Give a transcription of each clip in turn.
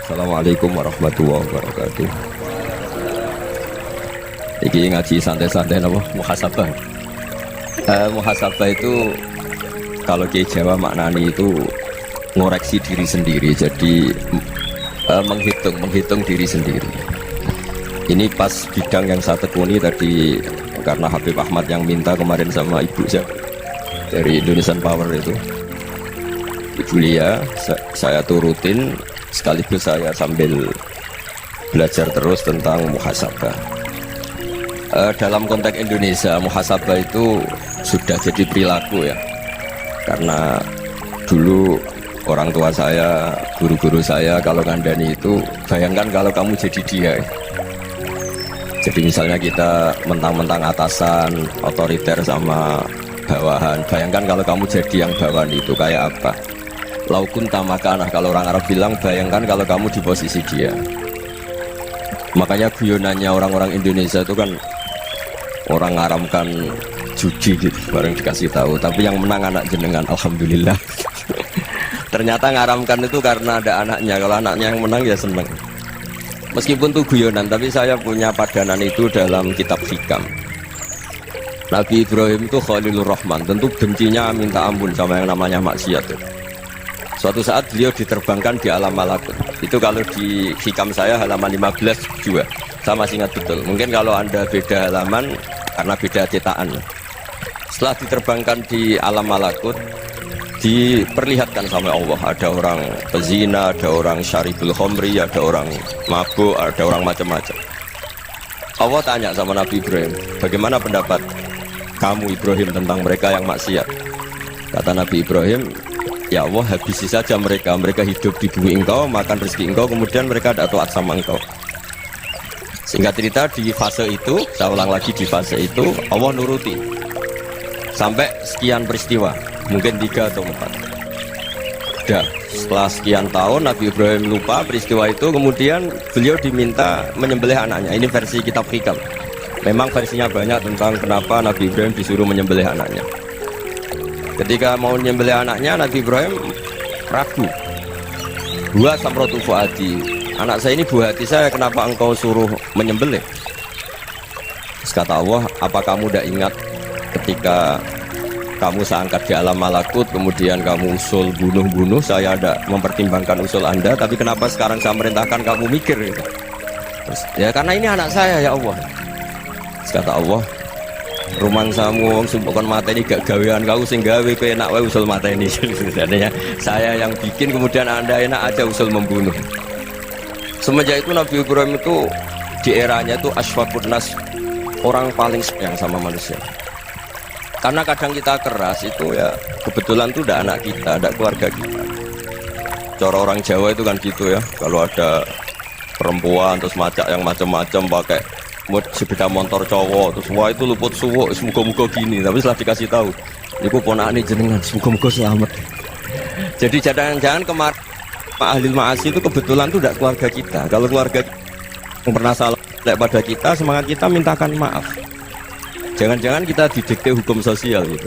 Assalamualaikum warahmatullahi wabarakatuh. Iki ngaji santai-santai apa? Muhasabah. Muhasabah itu kalau di Jawa maknani itu ngoreksi diri sendiri. Jadi menghitung diri sendiri. Ini pas bidang yang saya tekuni tadi karena Habib Ahmad yang minta kemarin sama ibu saya dari Indonesian Power itu. Ibu Lia, saya turutin sekaligus saya sambil belajar terus tentang muhasabah. Dalam konteks Indonesia, muhasabah itu sudah jadi perilaku ya. Karena dulu orang tua saya, guru-guru saya kalau ngandani itu, bayangkan kalau kamu jadi dia. Jadi misalnya kita mentang-mentang atasan, otoriter sama bawahan, bayangkan kalau kamu jadi yang bawahan itu kayak apa? Laukun tamakanah, kalau orang Arab bilang bayangkan kalau kamu di posisi dia. Makanya guyonannya orang-orang Indonesia itu kan orang ngaramkan judi gitu, bareng dikasih tahu. Tapi yang menang anak jenengan, alhamdulillah. Ternyata ngaramkan itu karena ada anaknya. Kalau anaknya yang menang ya seneng. Meskipun itu guyonan, tapi saya punya padanan itu dalam kitab hikam. Nabi Ibrahim itu Khalilur Rahman, tentu bencinya minta ampun sama yang namanya maksiat itu. Suatu saat beliau diterbangkan di alam malakut. Itu kalau di hikam saya halaman 15 juga. Saya masih ingat betul. Mungkin kalau Anda beda halaman karena beda cetakan. Setelah diterbangkan di alam malakut, diperlihatkan sama Allah. Ada orang pezina, ada orang syaribul khomri, ada orang mabuk, ada orang macam-macam. Allah tanya sama Nabi Ibrahim, bagaimana pendapat kamu Ibrahim tentang mereka yang maksiat? Kata Nabi Ibrahim, ya Allah, habisi saja mereka. Mereka hidup di bumi engkau, makan rezeki engkau, kemudian mereka tidak taat sama engkau. Singkat cerita di fase itu, saya ulang lagi, di fase itu Allah nuruti sampai sekian peristiwa, mungkin 3 atau 4. Setelah sekian tahun Nabi Ibrahim lupa peristiwa itu, kemudian beliau diminta menyembelih anaknya. Ini versi kitab hikam. Memang versinya banyak tentang kenapa Nabi Ibrahim disuruh menyembelih anaknya. Ketika mau menyembelih anaknya, Nabi Ibrahim ragu. Gua samrotu fuadi, anak saya ini buah hati saya, kenapa engkau suruh menyembelih? Terus kata Allah, apa kamu tidak ingat ketika kamu saya angkat di alam malakut, kemudian kamu usul bunuh-bunuh, saya ada mempertimbangkan usul Anda, tapi kenapa sekarang saya merintahkan kamu mikir? Terus, ya karena ini anak saya ya Allah. Terus kata Allah, rumang samu wong sumpukon mata ini gak gawean kau sing gawe kowe enak wae usul mata ini. Sebenarnya saya yang bikin, kemudian Anda enak aja usul membunuh. Semenjak itu Nabi Ibrahim itu di eranya itu asfaqun nas, orang paling sayang sama manusia. Karena kadang kita keras itu ya kebetulan tuh udah anak kita, ada keluarga kita. Cara orang Jawa itu kan gitu ya, kalau ada perempuan terus macak yang macam-macam pakai sepeda motor cowok, terus wah itu luput suwuk, semoga-moga gini. Tapi setelah dikasih tahu, niku ponakane jenengan, semoga-moga selamat. Jadi jangan-jangan kemarin Pak Ahli Ma'asi itu kebetulan tuh tidak keluarga kita. Kalau keluarga yang pernah salah pada kita, semangat kita mintakan maaf. Jangan-jangan kita didikte hukum sosial gitu.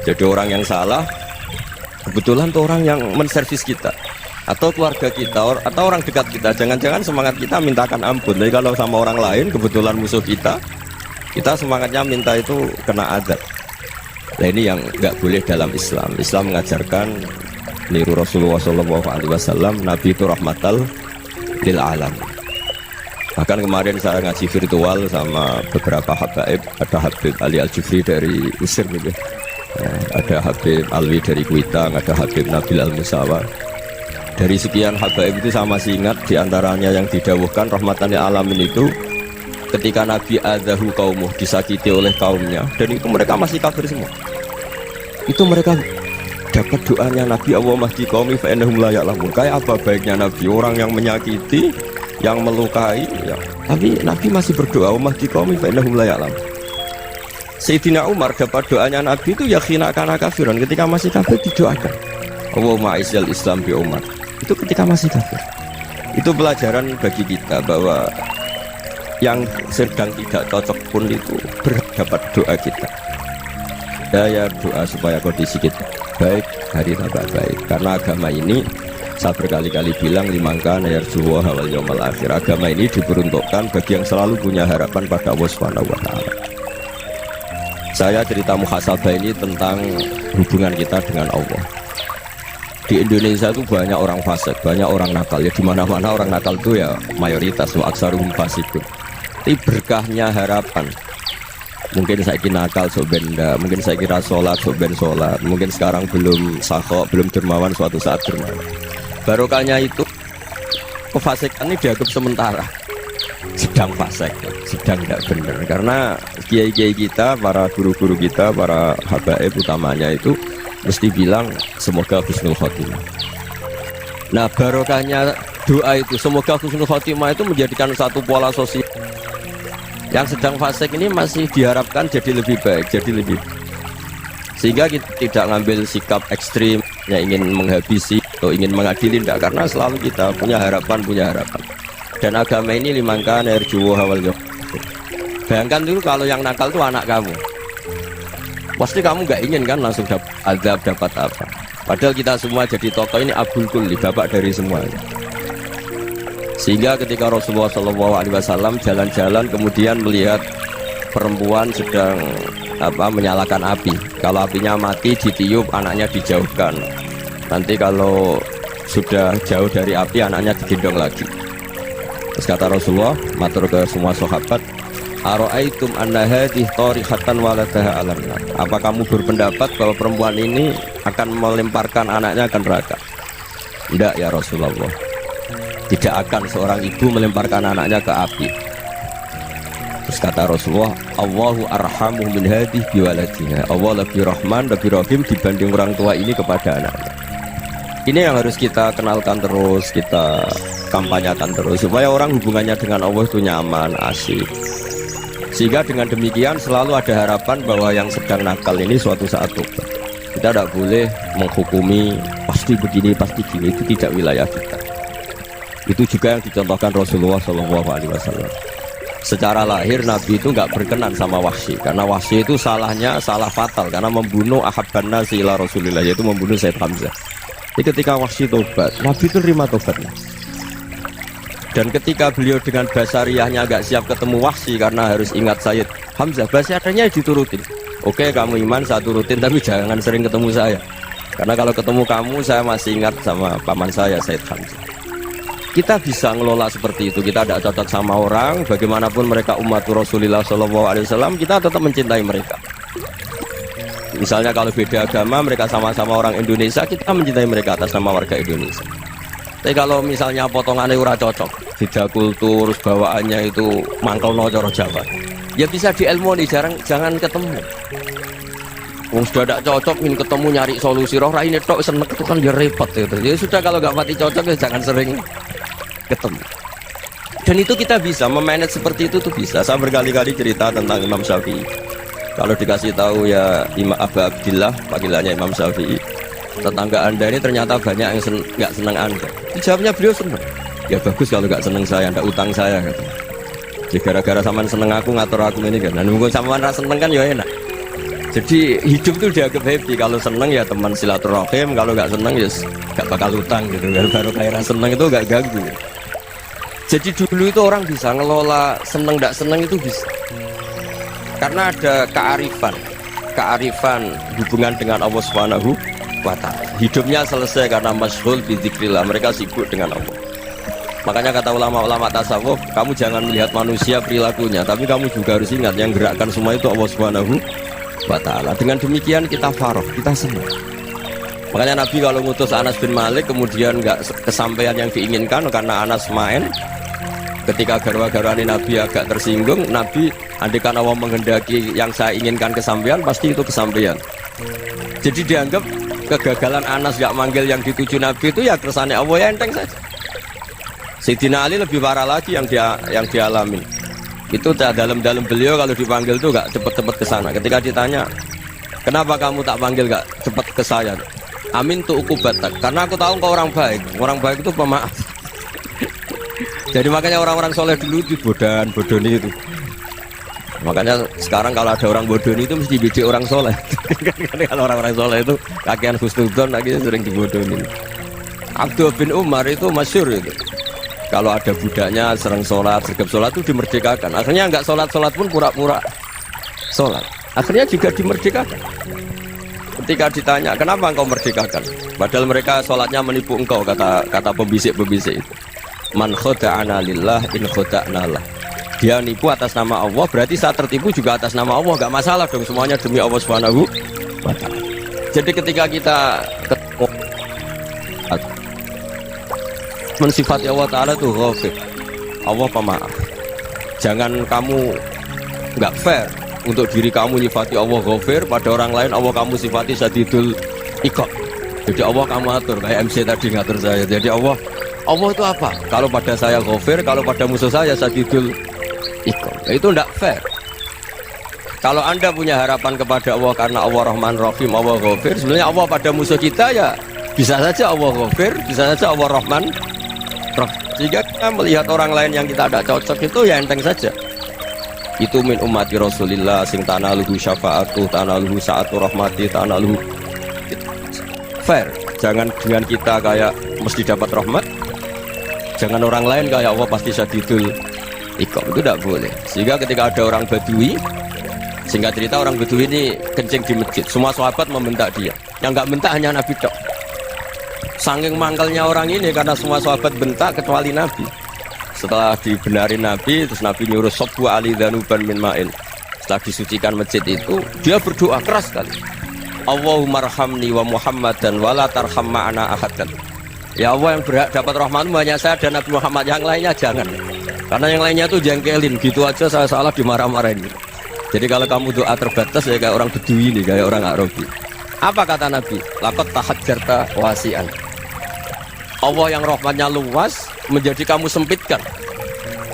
Jadi orang yang salah kebetulan tuh orang yang menservis kita, atau keluarga kita, atau orang dekat kita. Jangan-jangan semangat kita mintakan ampun. Jadi kalau sama orang lain kebetulan musuh kita semangatnya minta itu kena azab. Nah ini yang nggak boleh dalam Islam. Islam mengajarkan niru Rasulullah SAW, Nabi itu rahmatal lil alam. Bahkan kemarin saya ngaji virtual sama beberapa habaib. Ada Habib Ali Al-Jufri dari Mesir gitu. Ada Habib Alwi dari Kuitang, ada Habib Nabil Al-Musawa. Dari sekian habaib itu saya masih ingat diantaranya yang didawuhkan rahmatan lil alamin itu ketika Nabi adzahu qaumuh, disakiti oleh kaumnya, dan itu mereka masih kafir semua. Itu mereka dapat doanya Nabi, Allah mahdi qaumi fa innahum la ya'lamun. Kayak apa baiknya Nabi, orang yang menyakiti, yang melukai ya, tapi Nabi masih berdoa, Allah mahdi qaumi fa innahum la ya'lamun. Sayyidina Umar dapat doanya Nabi itu ya khina kana kafiran, ketika masih kafir didoakan Allahumma aizzal Islam bi Umar. Itu ketika masih kafir. Itu pelajaran bagi kita bahwa yang sedang tidak cocok pun itu berdapat doa kita. Ya doa supaya kondisi kita baik, hari tambah baik. Karena agama ini Saya berkali-kali bilang limangkan yarjuwa wal yaumal akhir. Agama ini diperuntukkan bagi yang selalu punya harapan pada Allah Subhanahu wa taala. Saya cerita muhasabah ini tentang hubungan kita dengan Allah. Di Indonesia itu banyak orang fasik, banyak orang nakal. Ya di mana-mana orang nakal itu ya mayoritas, wa aksaruhum fasikun. Tapi berkahnya harapan. Mungkin saya kira nakal sok benda, mungkin saya kira sholat sok ben sholat, mungkin sekarang belum sakho, belum dermawan, suatu saat dermawan. Barokahnya itu kefasikan ini dianggap sementara, sedang fasik, sedang tidak benar. Karena kiai-kiai kita, para guru-guru kita, para habaib utamanya itu mesti bilang semoga husnul khotimah. Nah barokahnya doa itu semoga husnul khotimah itu menjadikan satu pola sosial. Yang sedang fasik ini masih diharapkan jadi lebih baik, jadi lebih, sehingga kita tidak ngambil sikap ekstrim yang ingin menghabisi atau ingin mengadili, tidak, karena selalu kita punya harapan. Dan agama ini limangkan yarjuwa wal yaumal akhir. Bayangkan dulu kalau yang nakal itu anak kamu, pasti kamu nggak ingin kan langsung dapat azab, dapat apa. Padahal kita semua jadi tokoh ini abul kulli, bapak dari semuanya. Sehingga ketika Rasulullah SAW jalan-jalan kemudian melihat perempuan sedang menyalakan api. Kalau apinya mati ditiup, anaknya dijauhkan. Nanti kalau sudah jauh dari api, anaknya digendong lagi. Terus kata Rasulullah, matur ke semua sahabat, ara'aitum anna hadhihi tarihatan waladaha 'alan nar. Apa kamu berpendapat bahwa perempuan ini akan melemparkan anaknya ke neraka? Tidak ya Rasulullah. Tidak akan seorang ibu melemparkan anaknya ke api. Terus kata Rasulullah, Allahu arhamu min hadhihi biwaladiha. Allah lebih rahman, lebih rahim dibanding orang tua ini kepada anaknya. Ini yang harus kita kenalkan terus, kita kampanyakan terus, supaya orang hubungannya dengan Allah itu nyaman, asik. Sehingga dengan demikian selalu ada harapan bahwa yang sedang nakal ini suatu saat tobat. Kita tidak boleh menghukumi pasti begini, pasti gini, itu tidak wilayah kita. Itu juga yang dicontohkan Rasulullah SAW. Secara lahir Nabi itu nggak berkenan sama Wahsy, karena Wahsy itu salahnya salah fatal, karena membunuh ahabban nasi ila Rasulillah, yaitu membunuh Sayyid Hamzah. Jadi ketika Wahsy tobat, Nabi itu terima tobatnya. Dan ketika beliau dengan basariyahnya nggak siap ketemu Wahsy karena harus ingat Sayyid Hamzah, basariyahnya diturutin. Oke, kamu iman, saya turutin, tapi jangan sering ketemu saya, karena kalau ketemu kamu saya masih ingat sama paman saya Sayyid Hamzah. Kita bisa ngelola seperti itu. Kita tidak cocok sama orang, bagaimanapun mereka umat Rasulullah SAW, kita tetap mencintai mereka. Misalnya kalau beda agama, mereka sama-sama orang Indonesia, kita mencintai mereka atas nama warga Indonesia. Tapi kalau misalnya potongannya ora cocok, beda kultur, bawaannya itu mangkel no coro Jawa, ya bisa diilmoni, jangan ketemu. Wong sudah tidak cocok, ingin ketemu nyari solusi, roh raine tok seneng itu kan ya repot gitu. Ya sudah, kalau nggak mati cocok ya jangan sering ketemu. Dan itu kita bisa memanage seperti itu tuh bisa. Saya berkali-kali cerita tentang Imam Syafi'i. Kalau dikasih tahu ya Imam Abu Abdillah, panggilannya Imam Syafi'i, tetangga anda ini ternyata banyak yang nggak senang anda. Dijawabnya beliau senang. Ya bagus kalau nggak senang saya, nggak utang saya gitu. Jadi gara-gara saman seneng aku ngatur aku ini kan. Dan mungkin saman rasa seneng kan ya enak. Jadi hidup tuh dianggap happy. Kalau seneng ya teman silaturahim, kalau nggak seneng ya nggak bakal utang gitu. Baru kayak seneng itu nggak ganggu. Jadi dulu itu orang bisa ngelola seneng tidak seneng itu bisa, karena ada kearifan hubungan dengan Allah Subhanahu wa Ta'ala. Hidupnya selesai karena masyhul bidzikrillah, mereka sibuk dengan Allah. Makanya kata ulama-ulama tasawuf, kamu jangan melihat manusia perilakunya, tapi kamu juga harus ingat yang gerakkan semua itu Allah Subhanahu wa Ta'ala. Dengan demikian kita faroh, kita senang. Makanya Nabi kalau ngutus Anas bin Malik kemudian nggak kesampaian yang diinginkan karena Anas main, ketika garwa-garwani Nabi agak tersinggung, Nabi andaikan Allah menghendaki yang saya inginkan kesampaian, pasti itu kesampaian. Jadi dianggap kegagalan Anas gak manggil yang dituju Nabi itu ya kersane Allah, ya enteng saja. Sayyidina Ali lebih parah lagi yang dialami. Itu dalam beliau kalau dipanggil itu gak cepet-cepet ke sana. Ketika ditanya, kenapa kamu tak panggil gak cepet ke saya? Amin tu ukubatak, karena aku tahu kau orang baik. Orang baik itu pemaaf. Jadi makanya orang-orang soleh dulu itu bodoni itu. Makanya sekarang kalau ada orang bodoni itu mesti bidik orang soleh. Kalau orang-orang soleh itu kakean husnudzon lagi sering dibodoni. Abdullah bin Umar itu masyhur itu. Kalau ada budaknya sering sholat, sergap sholat itu dimerdekakan. Akhirnya nggak sholat pun pura-pura sholat. Akhirnya juga dimerdekakan. Ketika ditanya, kenapa engkau merdekakan? Padahal mereka sholatnya menipu engkau, kata pembisik-pembisik itu. Man khoda'ana lillah in khoda'na lah. Dia nipu atas nama Allah, berarti saat tertipu juga atas nama Allah. Gak masalah dong, semuanya demi Allah Subhanahu wa ta'ala. Jadi ketika kita mensifati Allah Ta'ala itu ghafir, Allah pemaaf. Jangan kamu nggak fair untuk diri kamu nyifati Allah ghafir, pada orang lain Allah kamu sifati syadidul iqab. Jadi Allah kamu atur, kayak MC tadi ngatur saya. Jadi Allah itu apa? Kalau pada saya ghafir, kalau pada musuh saya syadidul iqab. Nah, itu tidak fair. Kalau Anda punya harapan kepada Allah karena Allah Rahman Rahim, Allah ghafir, sebenarnya Allah pada musuh kita ya bisa saja Allah ghafir, bisa saja Allah Rahman Rahim. Jika kita melihat orang lain yang kita tidak cocok itu ya enteng saja. Itu min ummati Rasulillah sing tanaluhu syafa'atu, tanaluhu sa'atu rahmati, tanaluhu fair. Jangan dengan kita kayak mesti dapat rahmat, jangan orang lain kayak Allah pasti syadidul iqab, itu tidak boleh. Sehingga ketika ada orang Badui, singkat cerita orang Badui ini kencing di masjid, semua sahabat membentak dia, yang nggak bentak hanya Nabi tok. Saking mangkelnya orang ini karena semua sahabat bentak kecuali Nabi. Setelah dibenarin Nabi, terus Nabi nyuruh sobbu ali dhanuban min ma'in. Setelah disucikan masjid itu, dia berdoa keras sekali. Allahumma arhamni wa Muhammadan wa la tarham ma'ana ahadan. Ya Allah, yang berhak dapat rahmatmu hanya saya dan Nabi Muhammad, yang lainnya jangan. Karena yang lainnya tuh jengkelin, gitu aja saya salah dimarah-marahin. Jadi kalau kamu doa terbatas ya kayak orang Bedui ini, kayak orang Arabi. Apa kata Nabi? Laqad tahajjarta wasi'an. Allah yang rahmatnya luas menjadi kamu sempitkan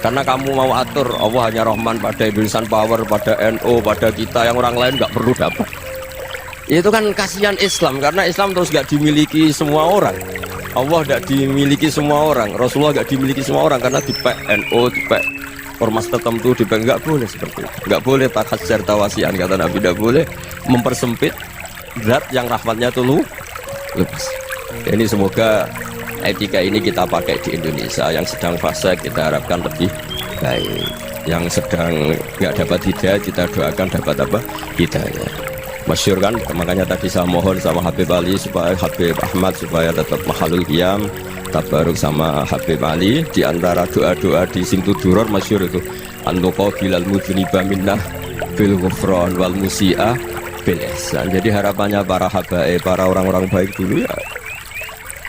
karena kamu mau atur Allah hanya Rahman pada Indonesian Power, pada NU, pada kita, yang orang lain nggak perlu dapat. Itu kan kasihan Islam, karena Islam terus nggak dimiliki semua orang. Allah nggak dimiliki semua orang, Rasulullah nggak dimiliki semua orang, karena dipek NU, dipek ormas tertentu, dipek, nggak boleh seperti itu. Nggak boleh takhajar tawasian, kata Nabi, nggak boleh mempersempit zat yang rahmatnya itu luas. Ini semoga etika ini kita pakai di Indonesia. Yang sedang fase kita harapkan lebih baik, yang sedang nggak dapat hidayah kita doakan dapat apa? Hidayah. Masyhur kan, makanya tadi saya mohon sama Habib Ali supaya Habib Ahmad supaya tetap mahalul qiyam tabaruk sama Habib Ali. Di antara doa-doa di Sintuduror masyhur itu antuqa bilal mudhniba minnah bil ghufran wal musi'ah bil ihsan. Jadi harapannya para habaib, para orang-orang baik dulu ya,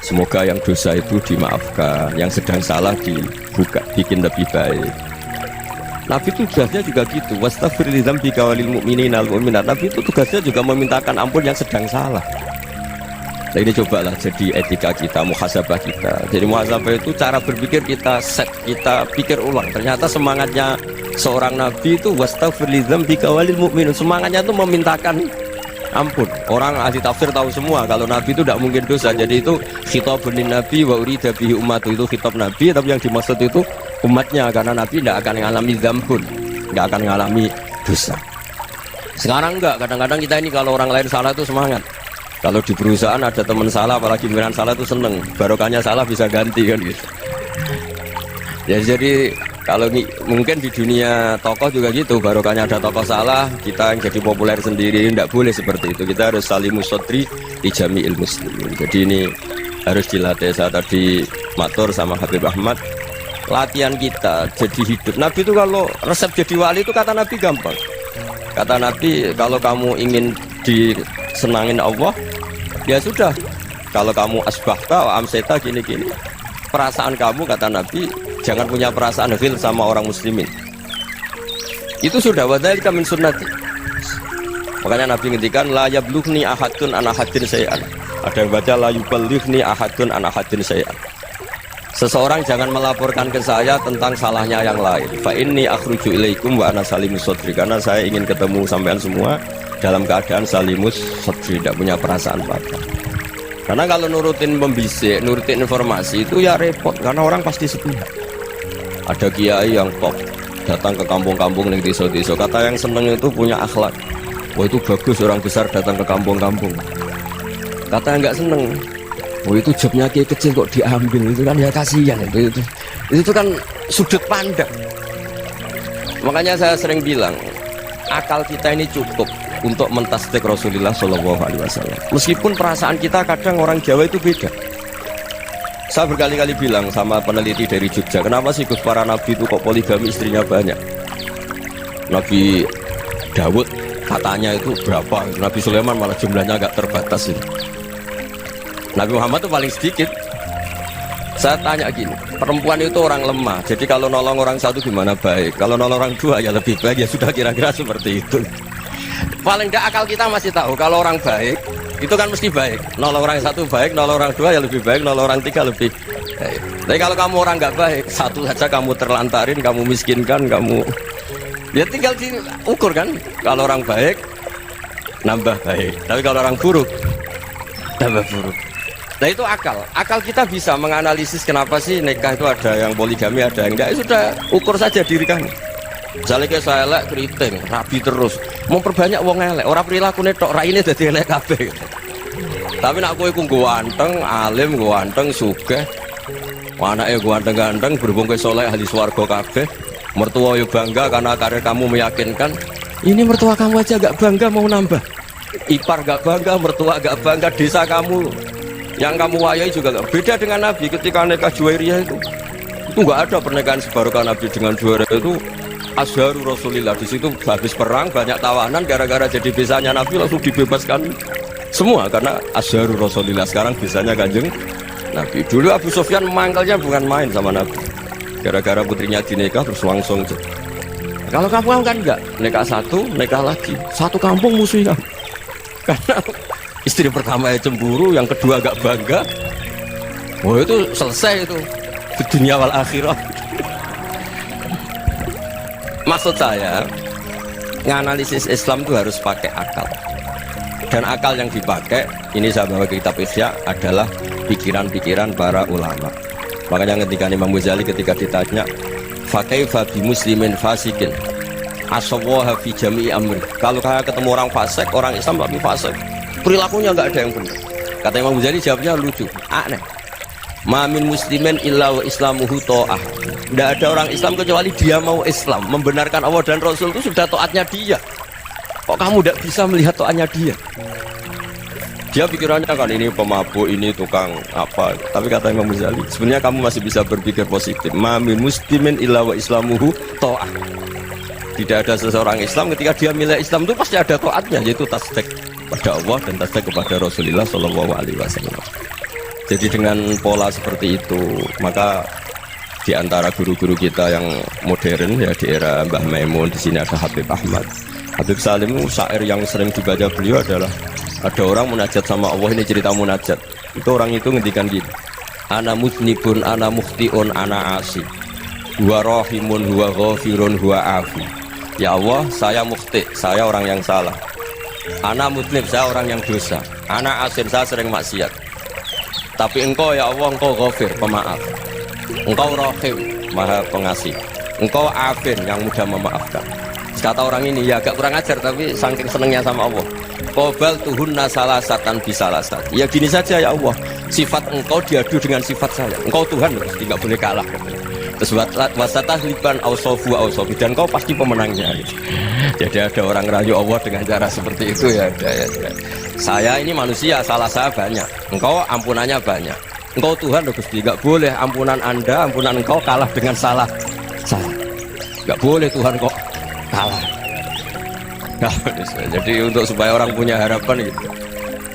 semoga yang dosa itu dimaafkan, yang sedang salah dibuka, bikin lebih baik. Nabi itu tugasnya juga gitu. Wastaghfir li dzambika walil mu'minina wal mu'minat. Nabi itu tugasnya juga memintakan ampun yang sedang salah. Nah, ini cobalah jadi etika kita, muhasabah kita. Jadi muhasabah itu cara berpikir kita set, kita pikir ulang. Ternyata semangatnya seorang nabi itu wastaghfir li dzambika walil mu'minun. Semangatnya itu memintakan ampun. Orang ahli tafsir tahu semua kalau Nabi itu tidak mungkin dosa. Jadi itu khitabun lin Nabi wa urida bihi ummatu, itu khitab Nabi, tapi yang dimaksud itu umatnya, karena Nabi tidak akan mengalami dzambun, tidak akan mengalami dosa. Sekarang enggak, kadang-kadang kita ini kalau orang lain salah itu semangat. Kalau di perusahaan ada teman salah, apalagi pimpinan salah itu seneng, barokahnya salah bisa ganti kan gitu. Ya jadi kalau mungkin di dunia tokoh juga gitu, barokahnya ada tokoh salah, kita yang jadi populer sendiri, tidak boleh seperti itu. Kita harus salimus sodri di jami'il muslimin. Jadi ini harus dilatih. Saya tadi matur sama Habib Ahmad, latihan kita jadi hidup. Nabi itu kalau resep jadi wali itu kata Nabi gampang. Kata Nabi, kalau kamu ingin disenangin Allah, ya sudah. Kalau kamu asbahta wa amseta gini-gini, perasaan kamu, kata Nabi, jangan punya perasaan ghil sama orang muslimin. Itu sudah wadzalika min sunnati. Makanya Nabi ngendikan la yablughni ahadun an ahadin syai'an. Ada yang baca la yuballighni ahadun an ahadin syai'an. Seseorang jangan melaporkan ke saya tentang salahnya yang lain. Fa inni akhruju ilaikum wa ana salimus sadri, karena saya ingin ketemu sampean semua dalam keadaan salimus sadri, tidak punya perasaan apa-apa. Karena kalau nurutin pembisik, nurutin informasi itu ya repot, karena orang pasti sepi. Ada kiai yang top datang ke kampung-kampung yang desa-desa, kata yang seneng itu punya akhlak. Wah itu bagus orang besar datang ke kampung-kampung. Kata yang nggak seneng, Oh itu jobnya kiai kecil kok diambil, itu kan ya kasihan itu kan sudut pandang. Makanya saya sering bilang akal kita ini cukup untuk mentasdik Rasulullah Shallallahu Alaihi Wasallam. Meskipun perasaan kita kadang orang Jawa itu beda. Saya berkali-kali bilang sama peneliti dari Jogja, kenapa sih Gus para nabi itu kok poligami istrinya banyak? Nabi Dawud katanya itu berapa? Nabi Sulaiman malah jumlahnya agak terbatas ini. Nabi Muhammad itu paling sedikit. Saya tanya gini, perempuan itu orang lemah, jadi kalau nolong orang satu gimana baik, kalau nolong orang dua ya lebih baik, ya sudah kira-kira seperti itu. Paling tidak akal kita masih tahu kalau orang baik itu kan mesti baik, nolong orang satu baik, nolong orang dua ya lebih baik, nolong orang tiga lebih baik. Tapi kalau kamu orang nggak baik, satu saja kamu terlantarin, kamu miskinkan, kamu ya tinggal diukur kan. Kalau orang baik nambah baik, tapi kalau orang buruk tambah buruk. Nah itu akal kita bisa menganalisis kenapa sih nikah itu ada yang poligami, ada yang enggak. Sudah ukur saja diri kamu. Misalnya kayak saya elek keriting, rabi terus, memperbanyak wong elek, orang perilaku netok, raine dadi elek kabeh. Tapi nak kowe ku ganteng, alim, ganteng, sugih, anake ganteng-ganteng, berhubung kowe saleh ahli swarga kabeh, mertua yo bangga karena karir kamu meyakinkan. Ini mertua kamu aja gak bangga mau nambah. Ipar gak bangga, mertua gak bangga, desa kamu yang kamu wayai juga gak beda dengan Nabi ketika nikah Juwairiyah itu nggak ada pernikahan sebarokah Nabi dengan Juwairiyah itu Azharu Rasulillah. Di situ habis perang banyak tawanan gara-gara jadi besanya Nabi langsung dibebaskan semua karena Azharu Rasulillah. Sekarang besanya Kanjeng Nabi. Dulu Abu Sufyan mangkalnya bukan main sama Nabi gara-gara putrinya dinikah terus langsung. Kalau kamu kan enggak, nikah satu, nikah lagi satu kampung musuhnya karena istri pertama ya cemburu, yang kedua agak bangga. Oh itu selesai itu di dunia wal akhirah. Maksud saya nganalisis Islam itu harus pakai akal, dan akal yang dipakai ini saya bawa ke kitab Ihya adalah pikiran-pikiran para ulama. Makanya ketika Imam Ghazali ketika ditanya fakaifa bi muslimin fasikin asawaha fi jami'i amri, kalau kayak ketemu orang fasik, orang Islam tapi fasik, perilakunya nggak ada yang benar. Kata Imam Ghazali jawabnya lucu, aneh. Mamin muslimin illa wa islamuhu ta'ah. Tidak ada orang Islam kecuali dia mau Islam, membenarkan Allah dan Rasul itu sudah taatnya dia. Kok kamu tidak bisa melihat taatnya dia? Dia pikirannya kan ini pemabuk, ini tukang apa. Tapi kata Imam Ghazali, sebenarnya kamu masih bisa berpikir positif. Mamin muslimin illa wa islamuhu ta'ah. Tidak ada seseorang Islam ketika dia milih Islam itu pasti ada taatnya, yaitu tasdik pada Allah dan tasdik kepada Rasulullah Shallallahu Alaihi Wasallam. Jadi dengan pola seperti itu, maka di antara guru-guru kita yang modern ya di era Mbah Maimun, di sini ada Habib Ahmad, Habib Salim, syair yang sering dibaca beliau adalah ada orang munajat sama Allah. Ini cerita munajat. Itu orang itu ngendikan gini, ana mudnibun, ana mukhtiun, ana asi, huwa rahimun, huwa ghafirun, huwa afi. Ya Allah, saya mukhti, saya orang yang salah. Ana mudnib, saya orang yang dosa. Ana asin, saya sering maksiat. Tapi engkau ya Allah, engkau ghafir, pemaaf. Engkau rahim, maha pengasih. Engkau afin, yang mudah memaafkan. Kata orang ini ya agak kurang ajar, tapi saking senengnya sama Allah. Qobal tuhunna salasatan bisalasat. Ya gini saja ya Allah, sifat engkau diadu dengan sifat saya. Engkau Tuhan, tidak boleh kalah. Terus wasatah liban ausofu ausofi, dan kau pasti pemenangnya. Jadi ada orang rayu Allah dengan cara seperti itu ya. Saya ini manusia, salah saya banyak. Engkau ampunannya banyak. Engkau Tuhan, Gusti, nggak boleh ampunan Anda, ampunan engkau kalah dengan salah saya. Nggak boleh Tuhan kok kalah. Nah, jadi untuk supaya orang punya harapan gitu.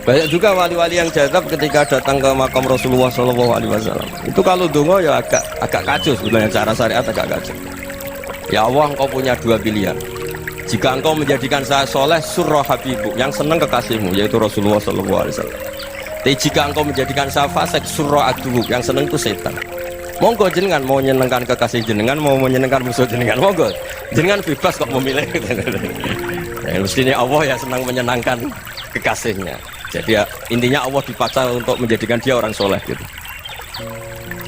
Banyak juga wali-wali yang jadab ketika datang ke makam Rasulullah SAW. Itu kalau dongo ya agak kacau sebenarnya, cara syariat agak kacau. Ya Allah, engkau punya dua pilihan. Jika engkau menjadikan saya soleh, surah habibu, yang senang kekasihmu, yaitu Rasulullah SAW. Tapi jika engkau menjadikan saya fasik, surah aduhu, yang senang itu setan. Monggo jenengan mau menyenangkan kekasih jenengan, mau menyenangkan musuh jenengan, monggo. Jenengan bebas kok memilih. Ya, mestinya Allah ya senang menyenangkan kekasihnya. Jadi ya, intinya Allah dipaksa untuk menjadikan dia orang soleh gitu.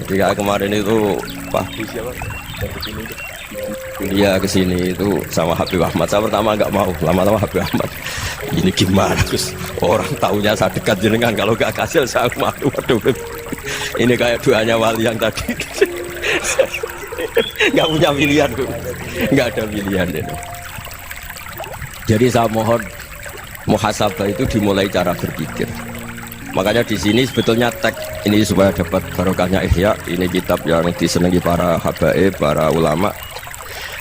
Jadi kayak kemarin itu Pak siapa? dia kesini itu sama Habib Ahmad. Saya pertama nggak mau, lama-lama Habib Ahmad ini gimana, terus orang taunya saya dekat jenengan, kalau nggak kasih saya malu. Waduh, ini kayak doanya wali yang tadi. Nggak punya pilihan, nggak ada pilihan ini. Jadi saya mohon muhasabah itu dimulai cara berpikir. Makanya di sini sebetulnya tag ini supaya dapat barokahnya Ihya. Ini kitab yang disenangi para habaib, para ulama.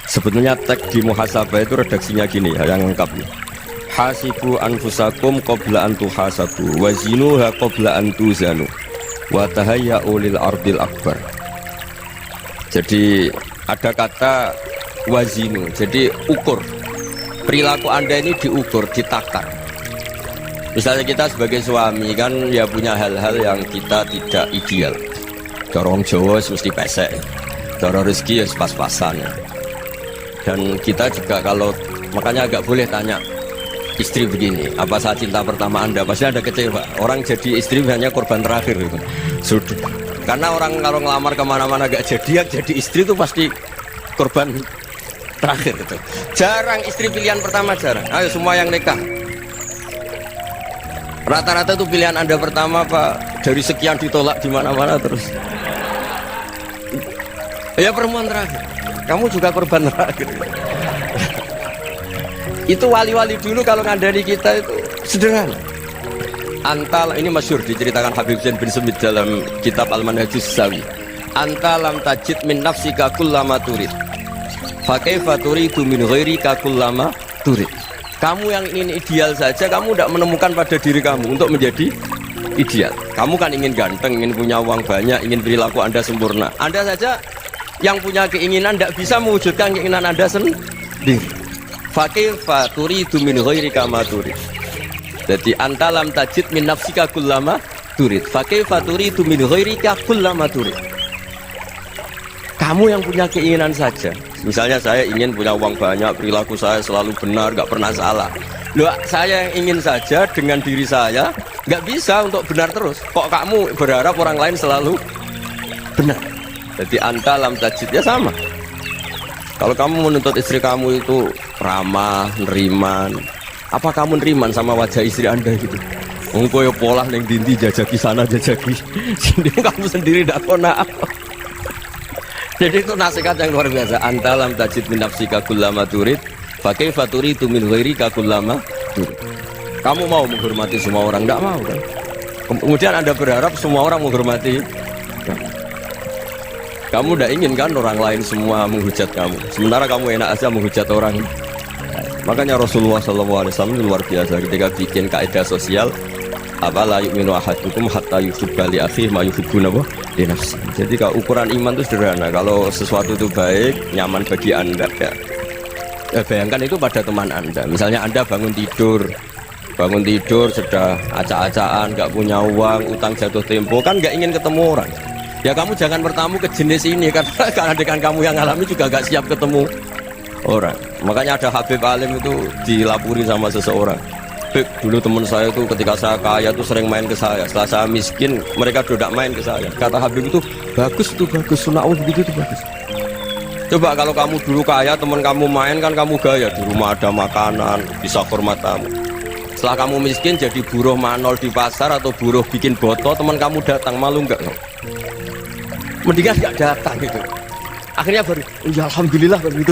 Sebetulnya tag di muhasabah itu redaksinya gini ya, yang lengkap nih. Hasibu anfusakum qabla an tuhasabu wazinuha qabla an tuzanu wa tahayya'u lil ardil akbar. Jadi ada kata wazinu, jadi ukur. Perilaku Anda ini diukur, ditakar. Misalnya kita sebagai suami kan ya punya hal-hal yang kita tidak ideal. Dorong Jawa mesti pesek, dorong rezeki ya pas-pasan. Dan kita juga kalau makanya agak boleh tanya istri begini, apa saat cinta pertama Anda? Pasti ada kecewa. Orang jadi istri hanya korban terakhir gitu. Sudah. Karena orang kalau ngelamar kemana-mana gak jadi, yang jadi istri itu pasti korban terakhir gitu. Jarang istri pilihan pertama, jarang. Ayo semua yang nikah. Rata-rata itu pilihan Anda pertama Pak, dari sekian ditolak di mana-mana terus. Ya perempuan terakhir. Kamu juga korban terakhir. Itu wali-wali dulu kalau ngandani kita itu sederhana. Antal ini masyhur diceritakan Habib Zain bin Sumit dalam kitab Al-Manhajus Sawi. Anta lam tajid min nafsika kullama turid. Fa kaifa turidu min ghairika kullama turid. Kamu yang ingin ideal saja kamu tidak menemukan pada diri kamu untuk menjadi ideal. Kamu kan ingin ganteng, ingin punya uang banyak, ingin perilaku Anda sempurna. Anda saja yang punya keinginan tidak bisa mewujudkan keinginan Anda sendiri. Fa kaifa turidu min ghairika ma turid. Jadi anta lam tajid min nafsika kullama turid. Fa kaifa turidu min ghairika kullama turid. Kamu yang punya keinginan saja. Misalnya saya ingin punya uang banyak, perilaku saya selalu benar, gak pernah salah. Loh, saya yang ingin saja dengan diri saya gak bisa untuk benar terus. Kok kamu berharap orang lain selalu benar? Jadi anta lam tajid ya sama. Kalau kamu menuntut istri kamu itu ramah, neriman, apa kamu neriman sama wajah istri Anda gitu? Engkau ya pola neng dindi jajaki sana jajaki sini, kamu sendiri tidak kona. Jadi itu nasihat yang luar biasa. Anta lam tajid min nafsika kullama turid, fa kaifa turidu min ghairika kullama turid. Kamu mau menghormati semua orang? Tidak mau kan? Kemudian Anda berharap semua orang menghormati kamu. Kamu tidak ingin kan orang lain semua menghujat kamu, sementara kamu enak aja menghujat orang. Makanya Rasulullah SAW luar biasa ketika bikin kaidah sosial, apa la yu'minu ahadukum hatta yuhibba li akhihi ma yuhibbu li nafsihi. Jadi kalau ukuran iman itu sederhana. Kalau sesuatu itu baik, nyaman bagi Anda ya. Bayangkan itu pada teman Anda. Misalnya Anda bangun tidur sudah acak-acakan, nggak punya uang, utang jatuh tempo, kan nggak ingin ketemu orang. Ya kamu jangan bertamu ke jenis ini karena dengan kamu yang alami juga gak siap ketemu orang. Makanya ada Habib Alim itu dilapuri sama seseorang. Habib, dulu teman saya itu ketika saya kaya itu sering main ke saya. Setelah saya miskin mereka tidak main ke saya. Kata Habib itu bagus, sunah begitu itu bagus. Coba kalau kamu dulu kaya, teman kamu main kan kamu gaya, di rumah ada makanan, bisa hormat tamu. Setelah kamu miskin jadi buruh manol di pasar atau buruh bikin botol, teman kamu datang, malu enggak? Mendingan nggak datang gitu. Akhirnya baru, ya alhamdulillah begitu.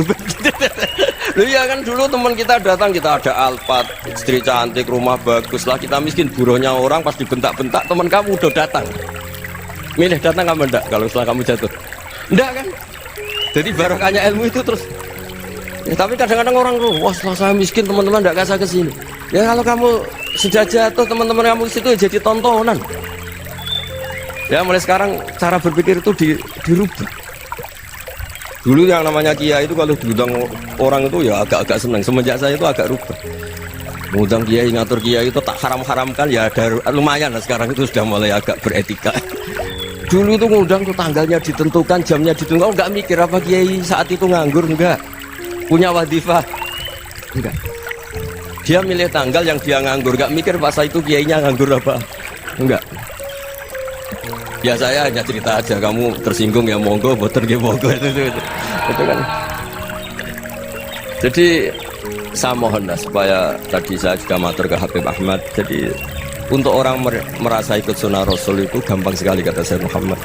Loh iya kan dulu teman kita datang, kita ada Alphard, istri cantik, rumah bagus. Lah kita miskin, buruhnya orang pas dibentak-bentak, teman kamu udah datang. Milih datang kamu enggak kalau setelah kamu jatuh? Enggak kan? Jadi barokahnya ilmu itu terus. Ya, tapi kadang-kadang orang tuh, wah setelah saya miskin teman-teman enggak kasih ke sini. Ya kalau kamu sudah jatuh, teman-teman kamu ke situ jadi tontonan. Ya mulai sekarang cara berpikir itu dirubah. Dulu yang namanya kiai itu kalau diundang orang itu ya agak-agak senang. Semenjak saya itu agak rubah. Mengundang kiai, ngatur kiai itu tak haram-haramkan ya ada lumayan lah, sekarang itu sudah mulai agak beretika. Dulu itu ngundang tuh tanggalnya ditentukan, jamnya ditentukan, enggak mikir apa kiai saat itu nganggur, enggak. Punya wadifah. Enggak. Dia milih tanggal yang dia nganggur, enggak mikir pas itu kiainya nganggur apa. Enggak. Ya saya hanya cerita aja, kamu tersinggung ya monggo, boten ya monggo itu kan. Jadi saya mohonlah supaya tadi saya juga matur ke Habib Ahmad. Jadi untuk orang merasa ikut sunnah Rasul itu gampang sekali kata saya Muhammad.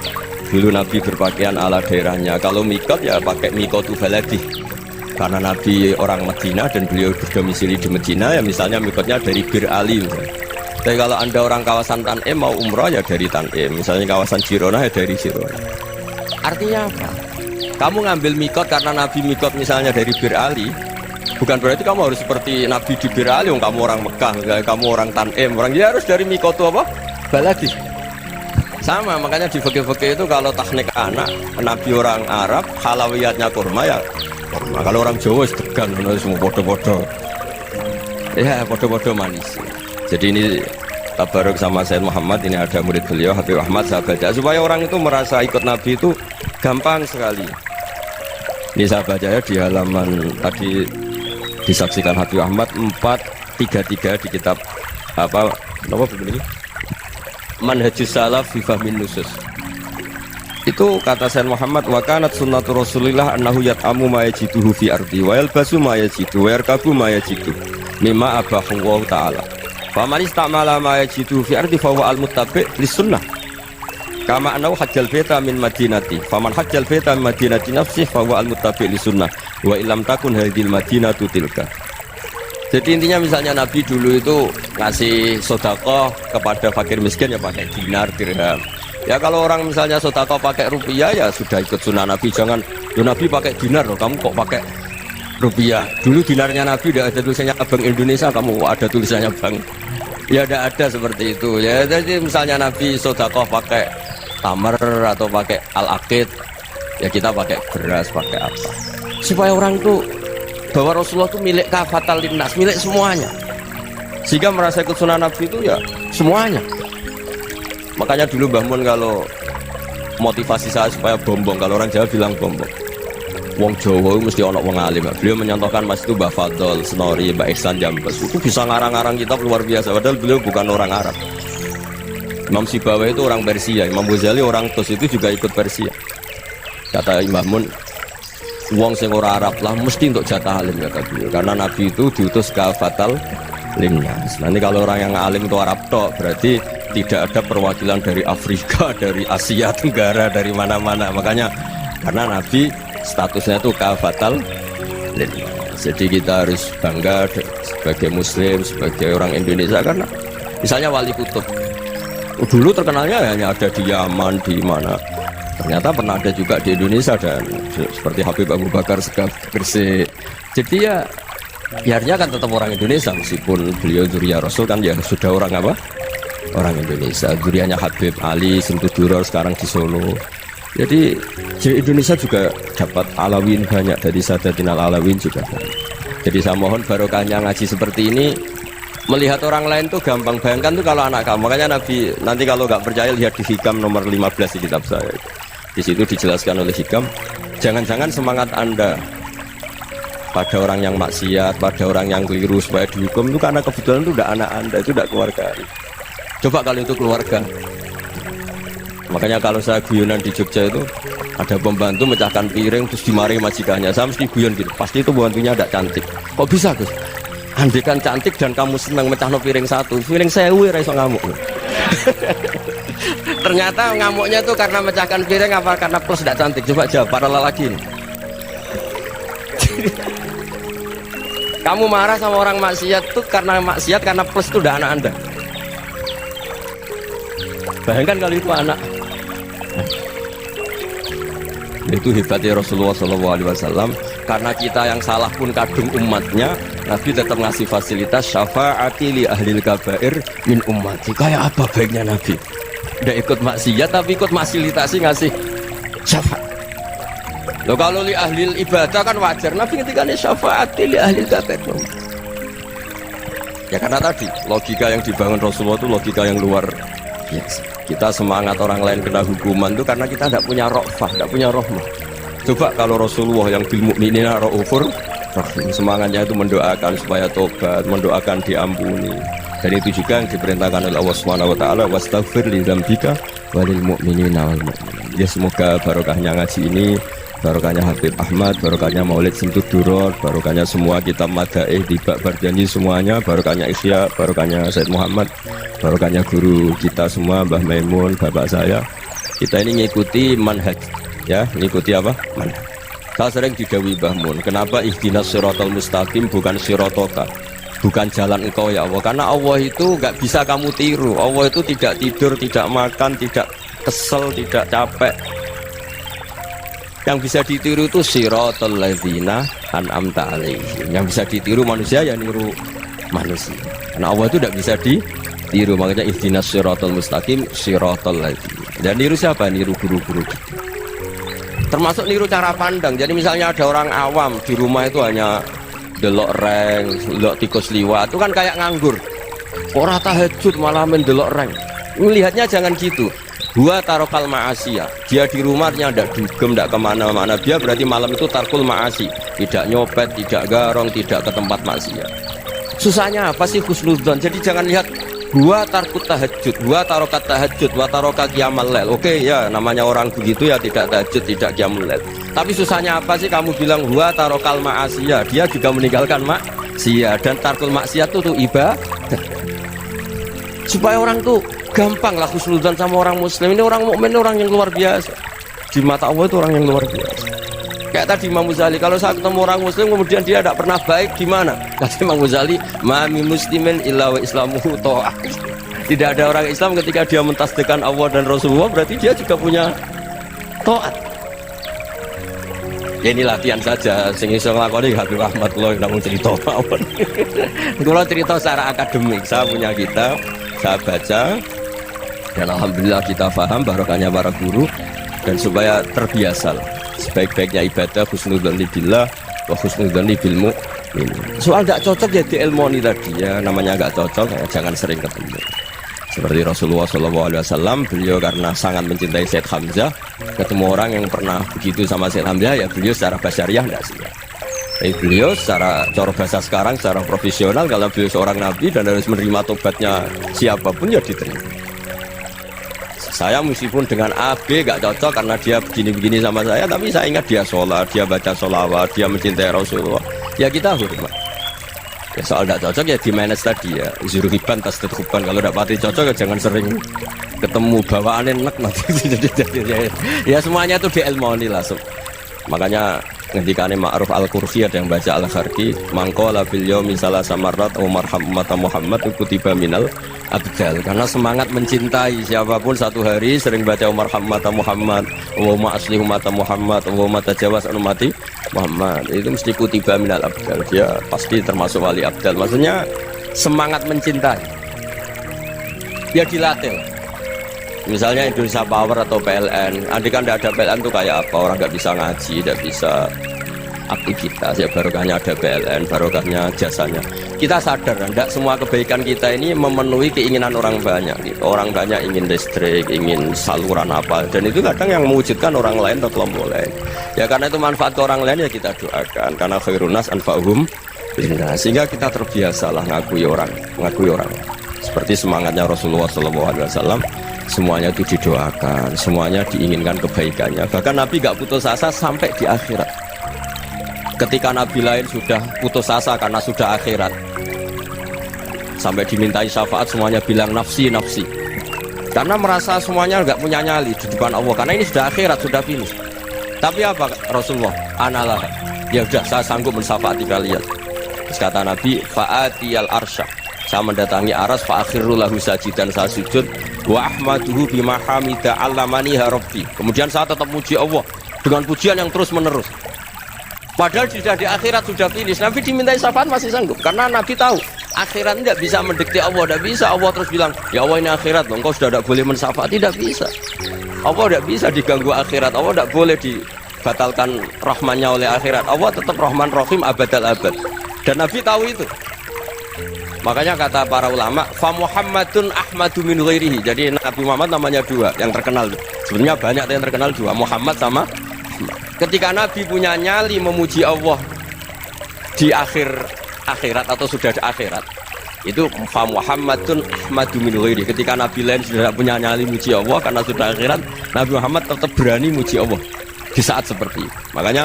Dulu Nabi berpakaian ala daerahnya. Kalau mikot ya pakai mikotu baladi. Karena Nabi orang Medina dan beliau berdomisili di Medina ya misalnya mikotnya dari Bir Ali misalnya. Tapi kalau anda orang kawasan Tanim mau umrah ya dari Tanim. Misalnya kawasan Jirona ya dari Jirona. Artinya apa? Kamu ngambil mikot karena Nabi mikot misalnya dari Bir Ali, bukan berarti kamu harus seperti Nabi di Bir Ali. Kamu orang Mekah, kamu orang Tanim, orang ya harus dari mikot itu apa? Baladi. Sama, makanya di fikih-fikih itu kalau teknik anak Nabi orang Arab, halawiyatnya kurma ya kurma. Kalau orang Jawa sedegan, semua bodoh-bodoh. Ya bodoh-bodoh manis. Jadi ini tabaruk sama Sayyid Muhammad, ini ada murid beliau Habib Ahmad, saya baca supaya orang itu merasa ikut Nabi itu gampang sekali. Ini saya baca ya di halaman tadi disaksikan Habib Ahmad 433 di kitab apa begini Manhajus Salaf fi Fahmin Nusus. Itu kata Sayyid Muhammad, wa kanat sunnatu Rasulillah annahu yat'amu ma yajiduhu fi ardi wa yalbasu ma yajidu wa yarkabu ma yajidu mimma abahu wa ta'ala. Fa man istamala ma yajiduhu fi ardi fa huwa al-muttabi' lis sunnah. Kama anau hajjal beta min madinati faman hajjal beta min madinati nafsih fahuwa al-muttabi' li sunnah wa illam takun hadhil madinatu tilka. Jadi intinya misalnya Nabi dulu itu ngasih sedekah kepada fakir miskin ya pakai dinar, dirham. Ya kalau orang misalnya sedekah pakai rupiah ya sudah ikut sunnah Nabi. Jangan Nabi pakai dinar loh, kamu kok pakai rupiah. Dulu dinarnya Nabi tidak ada tulisannya Bank Indonesia, kamu ada tulisannya Bank. Ya tidak ada seperti itu. Ya jadi misalnya Nabi sedekah pakai tamar atau pakai al-aqid, ya kita pakai beras, pakai apa supaya orang itu bahwa Rasulullah itu milik kafatal linnas, milik semuanya, sehingga merasa ikut sunnah Nabi itu ya semuanya. Makanya dulu Mbah Mun kalau motivasi saya supaya bombong, kalau orang Jawa bilang bombong, wong Jawa mesti ono wong alim. Beliau menyontohkan mas itu Mbah Fadol, Senori, Mbah Ihsan Jambes itu bisa ngarang-ngarang kitab luar biasa, padahal beliau bukan orang Arab. Imam Sibawai itu orang Persia, Imam Ghazali orang Tos itu juga ikut Persia. Kata Imam Mun, wong sing ora Arab lah mesti untuk jatah alim kata beliau, karena Nabi itu diutus kafatal linnas. Nanti kalau orang yang alim itu Arab tok, berarti tidak ada perwakilan dari Afrika, dari Asia Tenggara, dari mana-mana. Makanya karena Nabi statusnya itu kafatal linnas. Jadi kita harus bangga sebagai Muslim, sebagai orang Indonesia, karena misalnya Wali Kutub dulu terkenalnya hanya ada di Yaman, di mana. Ternyata pernah ada juga di Indonesia, dan seperti Habib Abu Bakar Segaf Gresik. Jadi ya artinya kan tetap orang Indonesia, meskipun beliau dzurriyyah Rasul kan ya sudah orang apa? Orang Indonesia. Dzurriyyahnya Habib Ali Sintuduro sekarang di Solo. Jadi Indonesia juga dapat Alawin banyak, dari Sadatin Alawin juga banyak. Jadi saya mohon barokahnya ngaji seperti ini. Melihat orang lain tuh gampang, bayangkan tuh kalau anak kamu. Makanya Nabi, nanti kalau nggak percaya lihat di Hikam nomor 15 di kitab saya. Di situ dijelaskan oleh Hikam, jangan-jangan semangat Anda pada orang yang maksiat, pada orang yang keliru supaya dihukum itu karena kebetulan itu udah anak Anda, itu udah keluarga. Coba kalau itu keluarga. Makanya kalau saya guyonan di Jogja itu ada pembantu mecahkan piring terus dimarahi majikannya, saya mesti guyon gitu, pasti itu pembantunya tidak cantik. Kok bisa Gus? Andikan cantik dan kamu senang mecahno piring satu, piring 1000 ora iso ngamuk. Ternyata ngamuknya tuh karena mecahkan piring apa karena plus tidak cantik? Coba jawab para lelaki ini. Kamu marah sama orang maksiat tuh karena maksiat, karena plus itu udah anak Anda. Bayangkan kalau itu anak. Itu hebatnya Rasulullah SAW. Karena kita yang salah pun kadung umatnya, Nabi tetap ngasih fasilitas syafaati li ahlil kabair min ummati. Kayak apa baiknya Nabi? Udah ikut maksiat tapi ikut fasilitasi ngasih syafaat. Loh kalau li ahlil ibadah kan wajar, Nabi ketika ini syafaati li ahlil kabair. Ya karena tadi logika yang dibangun Rasulullah itu logika yang luar biasa. Kita semangat orang lain kena hukuman itu karena kita tidak punya rofah, tidak punya rahmah. Coba kalau Rasulullah yang bil mukminina raufur rahim, semangatnya itu mendoakan supaya tobat, mendoakan diampuni. Dan itu juga yang diperintahkan oleh Allah Subhanahu wa taala, wastaghfir li dzambika walil mu'minina wal mu'minat. Ya semoga barokahnya ngaji ini barokahnya Habib Ahmad, barokahnya Maulid Simtud Duror, barokahnya semua kitab Madaih, Tibak Bardani semuanya, barokahnya Ikhya, barokahnya Said Muhammad, barokahnya guru kita semua, Mbah Maimun, bapak saya. Kita ini ngikuti manhaj, ya, ngikuti apa? Manhaj. Saya sering didhawuhi Mbah Mun, kenapa ihdinas siratal mustaqim bukan siratoka, bukan jalan engkau ya Allah, karena Allah itu nggak bisa kamu tiru. Allah itu tidak tidur, tidak makan, tidak kesel, tidak capek. Yang bisa ditiru itu siratal ladzina an'amta alaihim. Yang bisa ditiru manusia ya niru manusia, karena Allah itu tidak bisa ditiru. Makanya ihdinas siratal mustaqim siratal ladzina. Dan niru siapa? Niru guru-guru kita. Termasuk niru cara pandang. Jadi misalnya ada orang awam di rumah itu hanya delok reng, delok tikus liwat, itu kan kayak nganggur. Orang tahajud malah mendelok reng. Melihatnya jangan gitu. Dua tarokal ma'asiyah. Dia di rumahnya tidak dugem, tidak kemana-mana. Dia berarti malam itu tarkul ma'asi. Tidak nyopet, tidak garong, tidak ke tempat maksiat. Susahnya apa sih husnudzon? Jadi jangan lihat gua tarkut tahajud, gua tarokat tahajud, gua tarokat qiyamul lail. Oke ya, namanya orang begitu ya, tidak tahajud, tidak qiyamul lail. Tapi susahnya apa sih kamu bilang gua tarokal ma'asiyah? Dia juga meninggalkan maksiat, dan tarkul maksiat itu tuh ibadah. Supaya orang tuh gampang lah husnudzon sama orang muslim. Ini orang mukmin, orang yang luar biasa. Di mata Allah itu orang yang luar biasa. Kayak tadi Imam Ghazali, kalau saya ketemu orang muslim kemudian dia tidak pernah baik, gimana? Kata Imam Ghazali, mami muslimin illa wa islamuhu ta'ah. Tidak ada orang Islam ketika dia mentasbihkan Allah dan Rasulullah, berarti dia juga punya taat. Ya ini latihan saja, sing iso nglakoni Habib Ahmad lo namun cerita mawon. Kalau cerita secara akademik, saya punya kitab, saya baca, dan alhamdulillah kita paham barokahnya para guru, dan supaya terbiasa sebaik-baiknya ibadah husnudzon billah wa husnudzon bil mu'min. Soal tidak cocok ya diilmoni tadi ya, namanya nggak cocok ya jangan sering ketemu. Seperti Rasulullah SAW, beliau karena sangat mencintai Said Hamzah, ketemu orang yang pernah begitu sama Said Hamzah, ya beliau secara basyariah tidak siap. Tapi beliau secara cara bahasa sekarang, secara profesional, kalau beliau seorang nabi dan harus menerima tobatnya siapapun ya diterima. Saya meskipun dengan A, B gak cocok karena dia begini-begini sama saya, tapi saya ingat dia sholat, dia baca sholawat, dia mencintai Rasulullah, ya kita hormat. Ya soal gak cocok ya di manage tadi ya, zuruhiban tas tethuban. Kalau gak pati cocok ya jangan sering ketemu, bawaannya enak nanti. Ya semuanya itu diilmoni lah. Makanya ngendikane Ma'ruf Al-Qurfi ada yang baca Al-Kharki, mangqala bil yaumi salasa marrat umarham umat Muhammad kutiba minal abdal. Karena semangat mencintai siapapun satu hari sering baca umarham umat Muhammad, wa asli umat Muhammad, wa tajawaz an umati Muhammad, itu mesti kutiba minal abdal. Dia pasti termasuk wali abdal. Maksudnya semangat mencintai ya dilatih. Misalnya Indonesia Power atau PLN, andai kan tidak ada PLN tuh kayak apa? Orang nggak bisa ngaji, tidak bisa aktivitas. Ya barokahnya ada PLN, barokahnya jasanya. Kita sadar, tidak semua kebaikan kita ini memenuhi keinginan orang banyak. Gitu. Orang banyak ingin listrik, ingin saluran apa, dan itu kadang yang mewujudkan orang lain atau kelompok lain. Ya karena itu manfaat ke orang lain ya kita doakan. Karena khairun nas anfa'uhum. Sehingga kita terbiasalah ngakui orang. Seperti semangatnya Rasulullah SAW. Semuanya itu didoakan, semuanya diinginkan kebaikannya. Bahkan Nabi gak putus asa sampai di akhirat. Ketika Nabi lain sudah putus asa karena sudah akhirat, sampai dimintai syafaat semuanya bilang nafsi, nafsi. Karena merasa semuanya gak punya nyali di depan Allah. Karena ini sudah akhirat, sudah finish. Tapi apa Rasulullah? Analah. Ya udah saya sanggup mensyafaati kalian. Terus kata Nabi, fa'atiyal arsya. Saya mendatangi aras fa'akhiru lahu sajidan, saya sujud wa ahmaduhu bima hamida allamani rabbi. Kemudian saya tetap muji Allah dengan pujian yang terus menerus. Padahal sudah di akhirat, sudah finish. Nabi dimintai syafaat masih sanggup karena Nabi tahu akhirat tidak bisa mendikte Allah, tidak bisa. Allah terus bilang, ya Allah ini akhirat loh, engkau sudah tidak boleh mensyafaat. Tidak bisa. Allah tidak bisa diganggu akhirat. Allah tidak boleh dibatalkan rahmannya oleh akhirat. Allah tetap Rahman Rahim abadal abad. Dan Nabi tahu itu. Makanya kata para ulama, fa Muhammadun ahmadu min ghairihi. Jadi Nabi Muhammad namanya dua yang terkenal. Sebenarnya banyak yang terkenal dua, Muhammad sama Ahmad. Ketika Nabi punya nyali memuji Allah di akhirat atau sudah di akhirat, itu fa Muhammadun ahmadu min ghairihi. Ketika Nabi lain sudah punya nyali muji Allah karena sudah akhirat, Nabi Muhammad tetap berani muji Allah di saat seperti itu. Makanya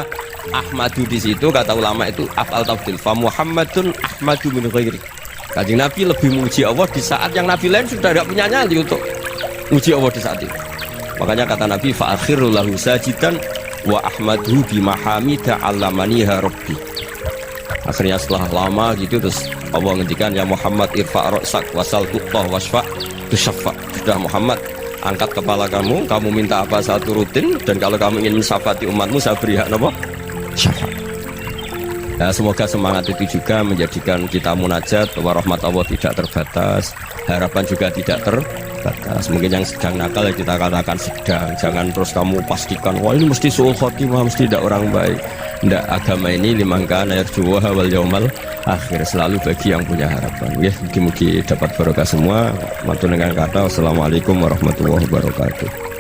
Ahmadu di situ kata ulama itu afal tafdil fa Muhammadun Ahmadu min ghairi. Kanjeng Nabi lebih memuji Allah di saat yang Nabi lain sudah tidak punya nyali untuk muji Allah di saat itu. Makanya kata Nabi fa akhiru lahu sajidan wa ahmadu bi mahamida allamaniha rabbi. Akhirnya setelah lama gitu terus Allah ngendikan ya Muhammad irfa' ra'sak wasal tuqtah wasfa' tusyaffa. Sudah Muhammad, angkat kepala kamu, kamu minta apa saya turutin, dan kalau kamu ingin mensyafaati umatmu saya beri hak apa? Syafaat. Nah, semoga semangat itu juga menjadikan kita munajat bahwa rahmat Allah tidak terbatas, harapan juga tidak terbatas. Mungkin yang sedang nakal ya kita katakan sedang, jangan terus kamu pastikan wah ini mesti suul khotimah, mesti tidak orang baik. Tidak, agama ini limangkan ayat juwaha wal yaumal akhir, selalu bagi yang punya harapan. Ya, mungkin dapat barokah semua. Mantu dengan kata wassalamualaikum warahmatullahi wabarakatuh.